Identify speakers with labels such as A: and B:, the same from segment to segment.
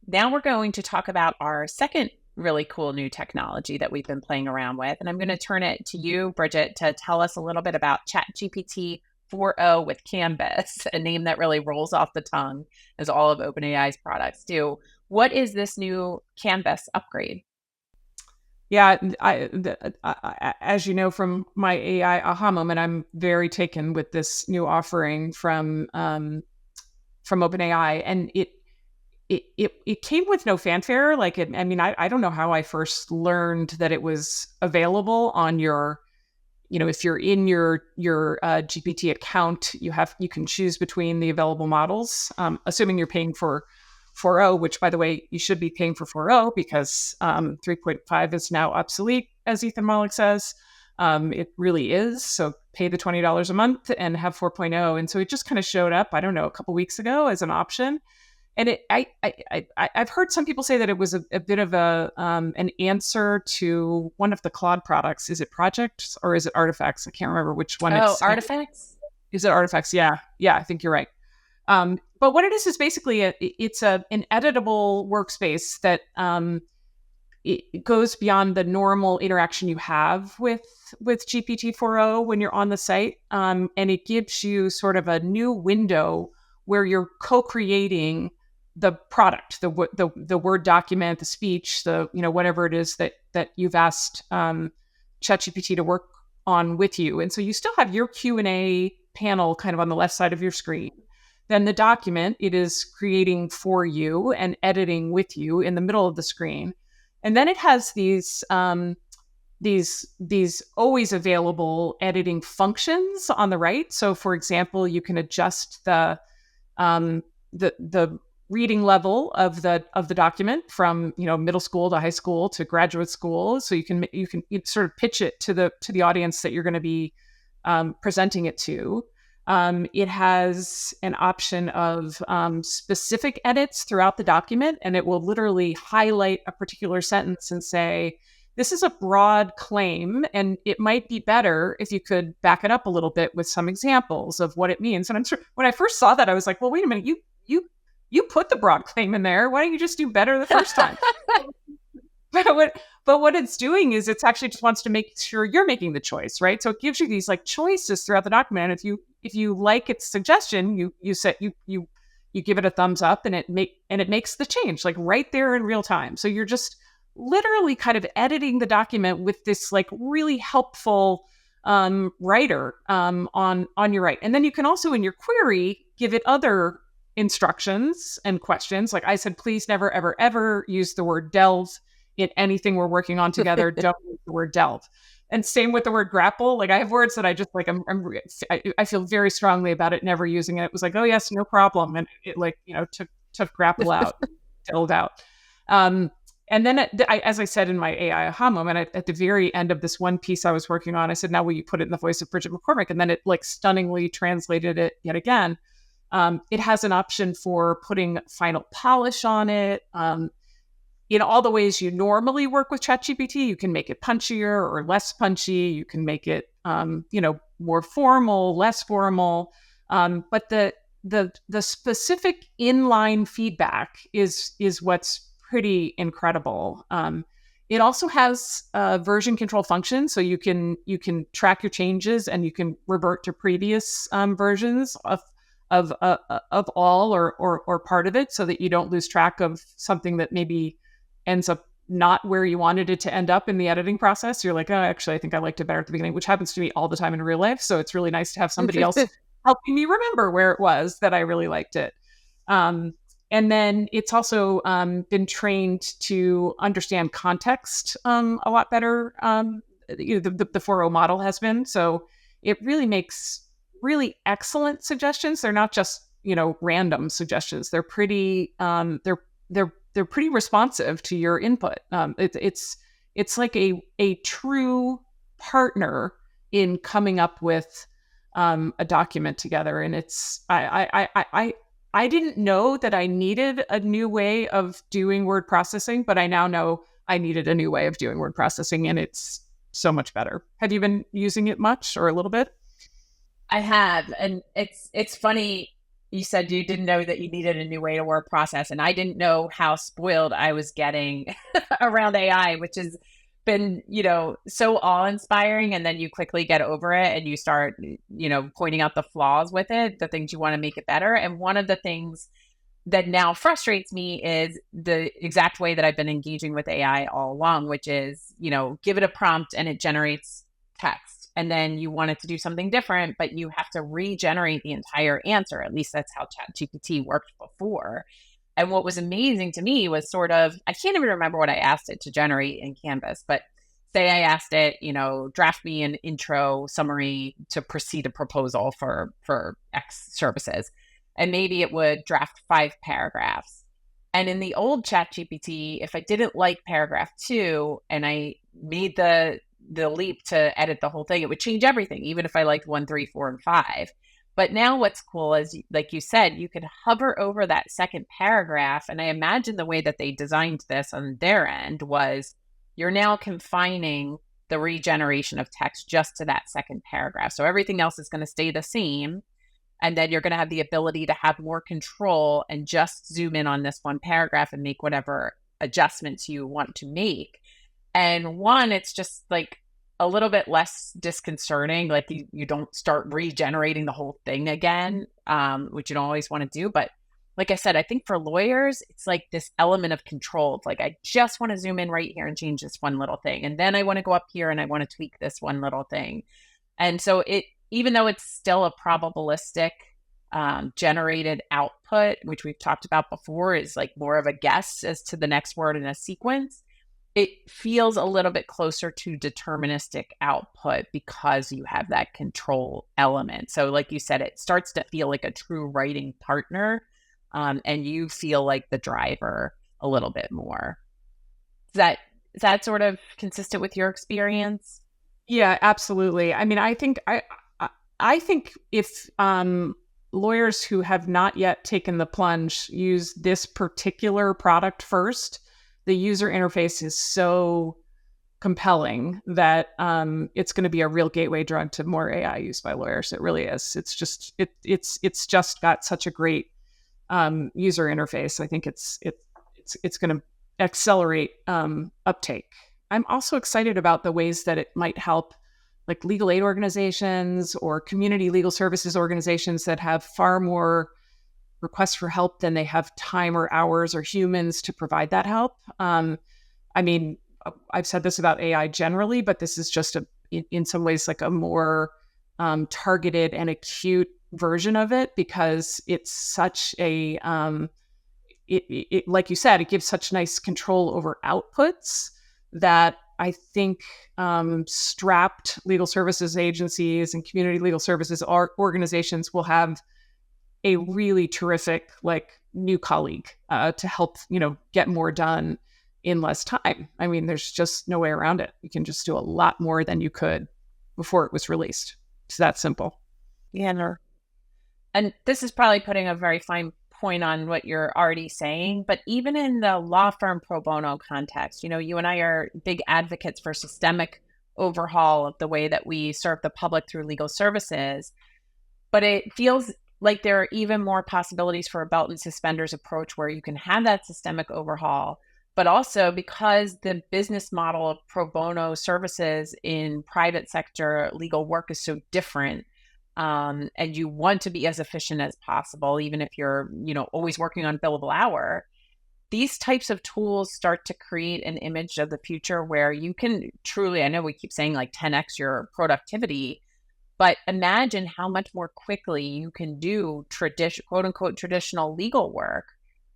A: Now we're going to talk about our second really cool new technology that we've been playing around with. And I'm going to turn it to you, Bridget, to tell us a little bit about ChatGPT 4.0 with Canvas, a name that really rolls off the tongue as all of OpenAI's products do. What is this new Canvas upgrade?
B: Yeah, as you know from my AI aha moment, I'm very taken with this new offering from OpenAI, and it came with no fanfare. Like it, I mean, I don't know how I first learned that it was available on your, if you're in your GPT account, you can choose between the available models, assuming you're paying for 4.0, which, by the way, you should be paying for 4.0 because 3.5 is now obsolete, as Ethan Mollick says. It really is. So pay the $20 a month and have 4.0. And so it just kind of showed up, I don't know, a couple weeks ago as an option. And I've heard some people say that it was a bit of an answer to one of the Claude products. Is it Projects or is it Artifacts? I can't remember which one it's.
A: Artifacts?
B: Is it Artifacts? Yeah, I think you're right. But what it is basically it's an editable workspace that it goes beyond the normal interaction you have with GPT 4.0 when you're on the site, and it gives you sort of a new window where you're co-creating the product, the Word document, the speech, the whatever it is that you've asked ChatGPT to work on with you. And so you still have your Q&A panel kind of on the left side of your screen. Then the document, it is creating for you and editing with you in the middle of the screen. And then it has these always available editing functions on the right. So for example, you can adjust the reading level of the document from middle school to high school to graduate school. So you can sort of pitch it to the audience that you're going to be presenting it to. It has an option of specific edits throughout the document, and it will literally highlight a particular sentence and say, this is a broad claim, and it might be better if you could back it up a little bit with some examples of what it means. And I'm sure when I first saw that, I was like, well, wait a minute, you put the broad claim in there. Why don't you just do better the first time? But what it's doing is it's actually just wants to make sure you're making the choice, right? So it gives you these like choices throughout the document. And if you like its suggestion, you give it a thumbs up, and it makes the change like right there in real time. So you're just literally kind of editing the document with this like really helpful writer on your right. And then you can also in your query give it other instructions and questions. Like I said, please never, ever, ever use the word delve in anything we're working on together. Don't use the word delve. And same with the word grapple. Like I have words that I just like, I feel very strongly about it, never using it. It was like, oh yes, no problem. And it like, took grapple out, delved out. And then as I said in my AI aha moment, at the very end of this one piece I was working on, I said, now will you put it in the voice of Bridget McCormack? And then it like stunningly translated it yet again. It has an option for putting final polish on it. In all the ways you normally work with ChatGPT, you can make it punchier or less punchy. You can make it, more formal, less formal. But the specific inline feedback is what's pretty incredible. It also has a version control function, so you can track your changes and you can revert to previous versions of all or part of it, so that you don't lose track of something that maybe ends up not where you wanted it to end up in the editing process. You're like, oh, actually, I think I liked it better at the beginning, which happens to me all the time in real life. So it's really nice to have somebody else helping me remember where it was that I really liked it. And then it's also been trained to understand context a lot better. The 4.0 model has been. So it really makes really excellent suggestions. They're not just, random suggestions. They're pretty, they're pretty responsive to your input. It's like a true partner in coming up with a document together. And I didn't know that I needed a new way of doing word processing, but I now know I needed a new way of doing word processing, and it's so much better. Have you been using it much or a little bit?
A: I have, and it's funny. you said you didn't know that you needed a new way to work process. And I didn't know how spoiled I was getting around AI, which has been, so awe inspiring. And then you quickly get over it and you start, pointing out the flaws with it, the things you want to make it better. And one of the things that now frustrates me is the exact way that I've been engaging with AI all along, which is, give it a prompt and it generates text. And then you want it to do something different, but you have to regenerate the entire answer. At least that's how ChatGPT worked before. And what was amazing to me was sort of, I can't even remember what I asked it to generate in Canvas, but say I asked it, draft me an intro summary to proceed a proposal for X services. And maybe it would draft 5 paragraphs. And in the old ChatGPT, if I didn't like paragraph 2 and I made the leap to edit the whole thing, it would change everything, even if I liked 1, 3, 4, and 5. But now what's cool is, like you said, you could hover over that second paragraph. And I imagine the way that they designed this on their end was you're now confining the regeneration of text just to that second paragraph. So everything else is going to stay the same. And then you're going to have the ability to have more control and just zoom in on this one paragraph and make whatever adjustments you want to make. And one, it's just like a little bit less disconcerting. Like you don't start regenerating the whole thing again, which you don't always want to do. But like I said, I think for lawyers, it's like this element of control. It's like, I just want to zoom in right here and change this one little thing. And then I want to go up here and I want to tweak this one little thing. And so even though it's still a probabilistic generated output, which we've talked about before, is like more of a guess as to the next word in a sequence, it feels a little bit closer to deterministic output because you have that control element. So like you said, it starts to feel like a true writing partner, and you feel like the driver a little bit more. Is that sort of consistent with your experience?
B: Yeah, absolutely. I mean, I think if lawyers who have not yet taken the plunge use this particular product first, the user interface is so compelling that it's going to be a real gateway drug to more AI use by lawyers. It really is. It's just got such a great user interface. I think it's going to accelerate uptake. I'm also excited about the ways that it might help like legal aid organizations or community legal services organizations that have far more requests for help than they have time or hours or humans to provide that help. I mean, I've said this about AI generally, but this is just in some ways like a more targeted and acute version of it, because it's such a, like you said, it gives such nice control over outputs that I think strapped legal services agencies and community legal services organizations will have a really terrific like new colleague to help get more done in less time. I mean, there's just no way around it. You can just do a lot more than you could before it was released. It's that simple.
A: Yeah. And this is probably putting a very fine point on what you're already saying, but even in the law firm pro bono context, you and I are big advocates for systemic overhaul of the way that we serve the public through legal services. But it feels like there are even more possibilities for a belt and suspenders approach where you can have that systemic overhaul, but also because the business model of pro bono services in private sector legal work is so different. And you want to be as efficient as possible, even if you're, always working on billable hour. These types of tools start to create an image of the future where you can truly, I know we keep saying like 10x your productivity, but imagine how much more quickly you can do quote unquote traditional legal work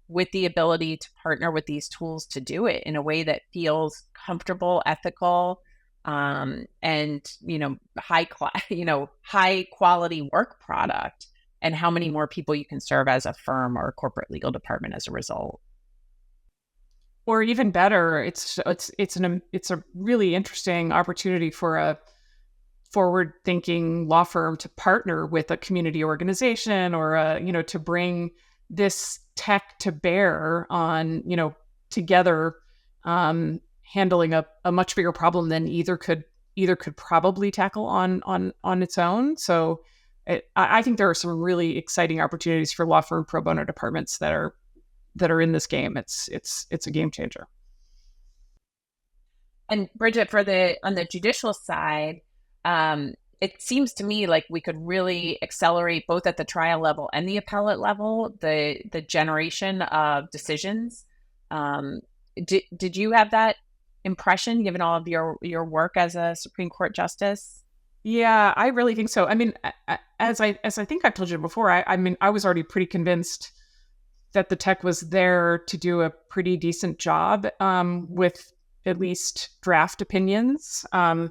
A: with the ability to partner with these tools to do it in a way that feels comfortable, ethical, and high quality work product, and how many more people you can serve as a firm or a corporate legal department as a result.
B: Or even better, it's a really interesting opportunity for a forward-thinking law firm to partner with a community organization or to bring this tech to bear on together, handling a much bigger problem than either could probably tackle on its own. So I think there are some really exciting opportunities for law firm pro bono departments that are in this game. It's a game changer.
A: And Bridget, on the judicial side, it seems to me like we could really accelerate both at the trial level and the appellate level the generation of decisions. Did you have that impression, given all of your work as a Supreme Court justice?
B: Yeah, I really think so. I mean, as I think I've told you before, I mean, I was already pretty convinced that the tech was there to do a pretty decent job with at least draft opinions. I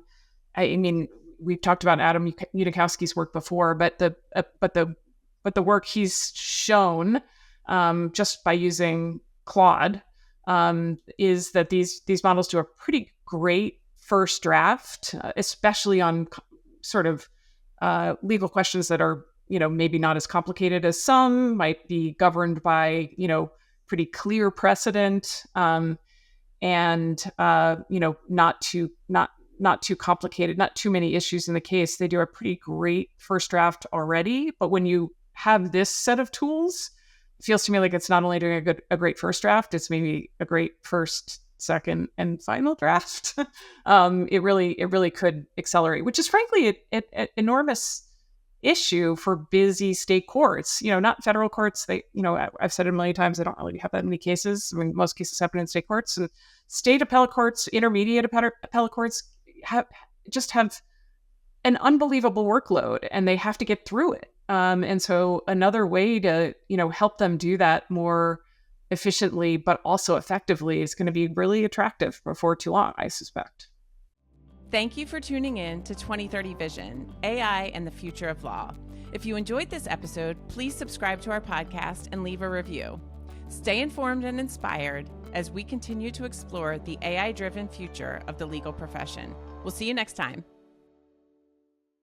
B: mean, we've talked about Adam Unikowski's work before, but the work he's shown just by using Claude is that these models do a pretty great first draft, especially on sort of legal questions that are, maybe not as complicated as some, might be governed by, pretty clear precedent, and not too complicated, not too many issues in the case. They do a pretty great first draft already. But when you have this set of tools, it feels to me like it's not only doing a great first draft, it's maybe a great first, second, and final draft. It really could accelerate, which is frankly an enormous issue for busy state courts. Not federal courts. I've said it a million times, they don't really have that many cases. I mean, most cases happen in state courts, and state appellate courts, intermediate appellate courts have an unbelievable workload, and they have to get through it. And so another way to, help them do that more efficiently, but also effectively, is going to be really attractive before too long, I suspect.
A: Thank you for tuning in to 2030 Vision, AI and the Future of Law. If you enjoyed this episode, please subscribe to our podcast and leave a review. Stay informed and inspired as we continue to explore the AI-driven future of the legal profession. We'll see you next time.